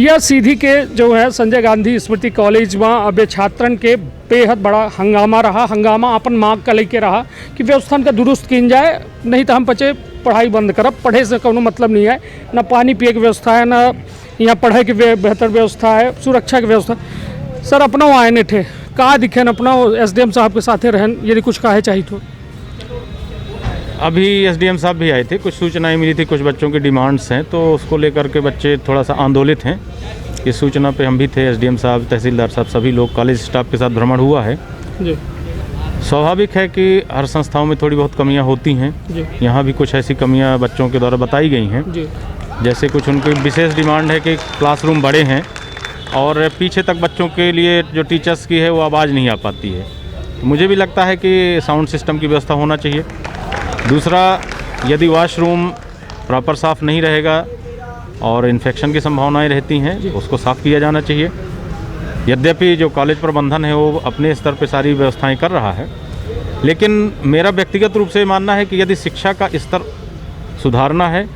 यह सीधी के जो है संजय गांधी स्मृति कॉलेज में अब छात्रन के बेहद बड़ा हंगामा रहा। हंगामा अपन मांग का लेके रहा कि व्यवस्था का दुरुस्त की जाए, नहीं तो हम बच्चे पढ़ाई बंद करब। पढ़े से कोनो मतलब नहीं है, ना पानी पिए की व्यवस्था है, ना यहाँ पढ़ाई की बेहतर व्यवस्था है, सुरक्षा की व्यवस्था। सर अपना आए नहीं थे कहाँ दिखे अपना SDM साहब के साथ रहन, यदि कुछ कहे चाहिए तो। अभी SDM साहब भी आए थे, कुछ सूचनाएं मिली थी, कुछ बच्चों की डिमांड्स हैं, तो उसको लेकर के बच्चे थोड़ा सा आंदोलित हैं। इस सूचना पे हम भी थे, SDM साहब, तहसीलदार साहब, सभी लोग, कॉलेज स्टाफ के साथ भ्रमण हुआ है जी। स्वाभाविक है कि हर संस्थाओं में थोड़ी बहुत कमियां होती हैं, यहाँ भी कुछ ऐसी कमियां बच्चों के द्वारा बताई गई हैं जी। जैसे कुछ उनकी विशेष डिमांड है कि क्लासरूम बड़े हैं और पीछे तक बच्चों के लिए जो टीचर्स की है वो आवाज़ नहीं आ पाती है। तो मुझे भी लगता है कि साउंड सिस्टम की व्यवस्था होना चाहिए। दूसरा, यदि वॉशरूम प्रॉपर साफ़ नहीं रहेगा और इन्फेक्शन की संभावनाएं रहती हैं, उसको साफ़ किया जाना चाहिए। यद्यपि जो कॉलेज प्रबंधन है वो अपने स्तर पर सारी व्यवस्थाएं कर रहा है, लेकिन मेरा व्यक्तिगत रूप से मानना है कि यदि शिक्षा का स्तर सुधारना है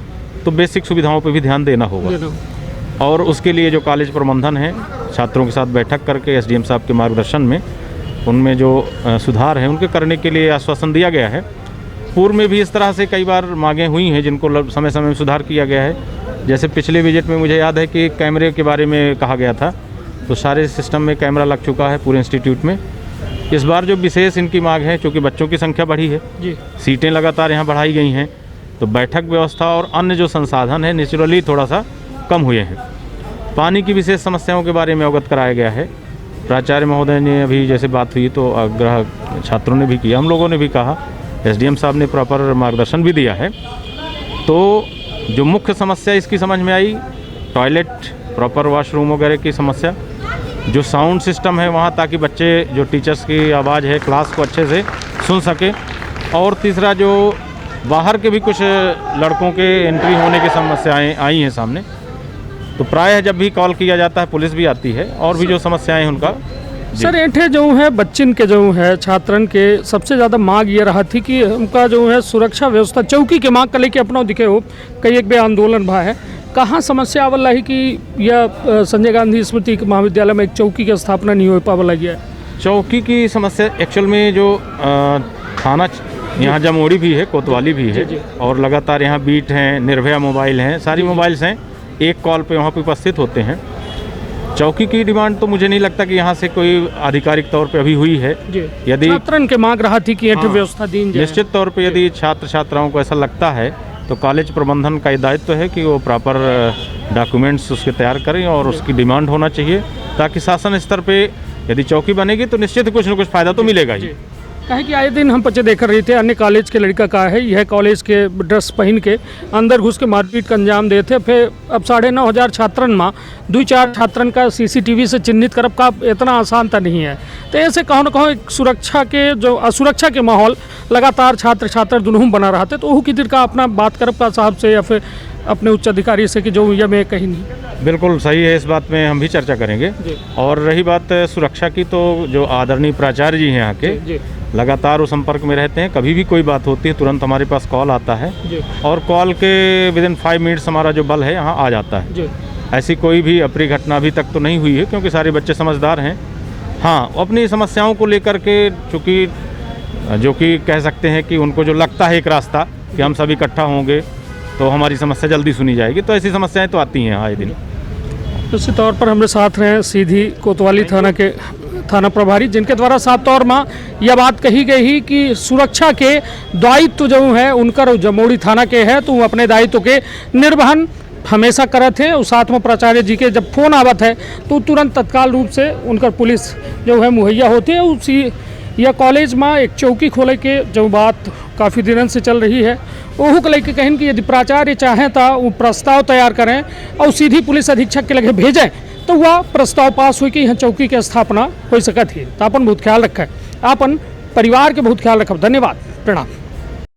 तो बेसिक सुविधाओं पर भी ध्यान देना होगा। और उसके लिए जो कॉलेज प्रबंधन है, छात्रों के साथ बैठक करके SDM साहब के मार्गदर्शन में उनमें जो सुधार है उनके करने के लिए आश्वासन दिया गया है। पूर्व में भी इस तरह से कई बार मांगें हुई हैं जिनको समय समय में सुधार किया गया है। जैसे पिछले विजिट में मुझे याद है कि कैमरे के बारे में कहा गया था, तो सारे सिस्टम में कैमरा लग चुका है पूरे इंस्टीट्यूट में। इस बार जो विशेष इनकी मांग है, चूँकि बच्चों की संख्या बढ़ी है जी, सीटें लगातार यहाँ बढ़ाई गई हैं, तो बैठक व्यवस्था और अन्य जो संसाधन है नेचुरली थोड़ा सा कम हुए हैं। पानी की विशेष समस्याओं के बारे में अवगत कराया गया है। प्राचार्य महोदय ने अभी जैसे बात हुई तो आग्रह छात्रों ने भी किया, हम लोगों ने भी कहा, SDM साहब ने प्रॉपर मार्गदर्शन भी दिया है। तो जो मुख्य समस्या इसकी समझ में आई, टॉयलेट, प्रॉपर वॉशरूम वगैरह की समस्या, जो साउंड सिस्टम है वहाँ, ताकि बच्चे जो टीचर्स की आवाज़ है क्लास को अच्छे से सुन सके। और तीसरा, जो बाहर के भी कुछ लड़कों के एंट्री होने की समस्याएँ आई हैं सामने, तो प्रायः जब भी कॉल किया जाता है पुलिस भी आती है, और भी जो समस्याएं हैं उनका। सर एठे जो है बच्चन के जो है छात्रन के सबसे ज़्यादा मांग ये रहा थी कि उनका जो है सुरक्षा व्यवस्था, चौकी के मांग का लेके अपना दिखे हो कई एक भी आंदोलन भा है। कहाँ समस्या आवल है कि यह संजय गांधी स्मृति महाविद्यालय में एक चौकी की स्थापना नहीं हो पावल है? चौकी की समस्या एक्चुअल में जो थाना यहाँ जमोड़ी भी है, कोतवाली भी है, और लगातार यहाँ बीट हैं, निर्भया मोबाइल हैं, सारी मोबाइल्स हैं, एक कॉल पे वहाँ पे उपस्थित होते हैं। चौकी की डिमांड तो मुझे नहीं लगता कि यहाँ से कोई आधिकारिक तौर पे अभी हुई है। यदि छात्रन के मांग रहा थी कि व्यवस्था दी जाए, निश्चित तौर पे यदि छात्र छात्राओं को ऐसा लगता है तो कॉलेज प्रबंधन का दायित्व है कि वो प्रॉपर डॉक्यूमेंट्स उसके तैयार करें और उसकी डिमांड होना चाहिए, ताकि शासन स्तर पे यदि चौकी बनेगी तो निश्चित कुछ न कुछ फ़ायदा तो मिलेगा ही। कहे कि आए दिन हम बच्चे देख रहे थे, अन्य कॉलेज के लड़का का है, यह कॉलेज के ड्रेस पहन के अंदर घुस के मारपीट का अंजाम देते। फिर अब 9,500 छात्रन में 2-4 छात्रन का CCTV से चिन्हित करब का इतना आसान तो नहीं है। तो ऐसे कहो न कहो एक सुरक्षा के जो असुरक्षा के माहौल लगातार छात्र छात्र दोनों बना रहा थे, तो वो किधर का अपना बात करब का साहब से या फिर अपने उच्च अधिकारी से कि जो यह मैं कहीं नहीं। बिल्कुल सही है, इस बात में हम भी चर्चा करेंगे। और रही बात सुरक्षा की, तो जो आदरणीय प्राचार्य जी हैं यहाँ के, लगातार वो संपर्क में रहते हैं। कभी भी कोई बात होती है तुरंत हमारे पास कॉल आता है और कॉल के विदिन 5 मिनट्स हमारा जो बल है यहाँ आ जाता है। ऐसी कोई भी अप्रिय घटना अभी तक तो नहीं हुई है, क्योंकि सारे बच्चे समझदार हैं। हाँ, अपनी समस्याओं को लेकर के, चूँकि जो कि कह सकते हैं कि उनको जो लगता है एक रास्ता कि हम सब इकट्ठा होंगे तो हमारी समस्या जल्दी सुनी जाएगी, तो ऐसी समस्याएं तो आती हैं आए दिन। उसी तौर पर हमारे साथ रहे सीधी कोतवाली थाना के थाना प्रभारी, जिनके द्वारा साफ तौर में यह बात कही गई ही कि सुरक्षा के दायित्व जो है उनका जमोड़ी थाना के है, तो अपने दायित्व के निर्वहन हमेशा करते हैं। उस साथ में प्राचार्य जी के जब फोन आवत है तो तुरंत तत्काल रूप से उनका पुलिस जो है मुहैया होती है। उसी यह कॉलेज में एक चौकी खोले के जो बात काफ़ी दिनों से चल रही है, वह को लेकर कहें कि यदि प्राचार्य चाहें तो वो प्रस्ताव तैयार करें और सीधी पुलिस अधीक्षक के लगे भेजें, तो वह प्रस्ताव पास हुई कि यहाँ चौकी की स्थापना हो सकती है। तो अपन बहुत ख्याल रखें, अपन परिवार के बहुत ख्याल रखब। धन्यवाद, प्रणाम।